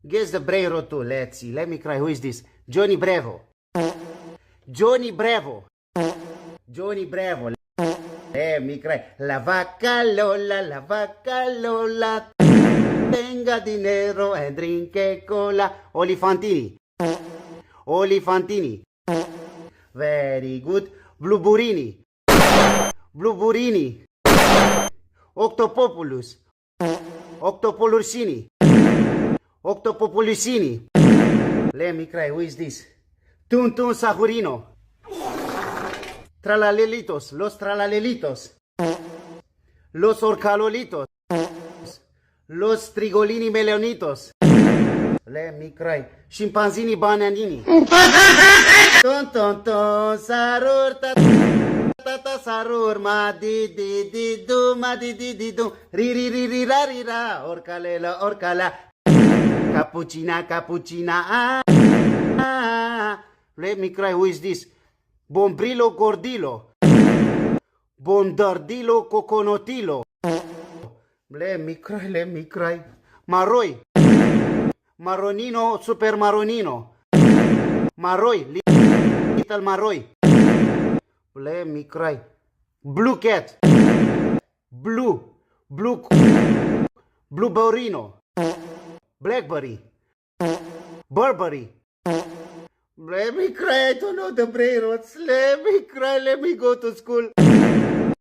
Guess the Bravo too. Let's see. Let me cry. Who is this? Johnny Bravo. Johnny Bravo. Johnny Bravo. Let me cry. La vaca Lola. Tenga dinero and drink cola. Olifantini. Olifantini. Very good. Bluburini. Bluburini. Octopopulus. Octopolusini. Octopopulusini. Let me cry. Who is this? Tuntun Sahurino. Tralalelitos. Los tralalelitos. Los orcalolitos. Los trigolini meleonitos. Let me cry. Scimpanzini bananini. Ton ton ton sarur tata sarur ma di du ma di du ri ra orcala cappuccina Let me cry. Who is this? Bombrilo gordilo. Bondardilo coconotilo. Let me cry. Maroi. Maronino, super maronino. Maroi, little maroi. Let me cry. Blue cat. Blueberryno. Blackberry. Burberry. Let me cry. I don't know the brain rots. Let me cry. Let me go to school.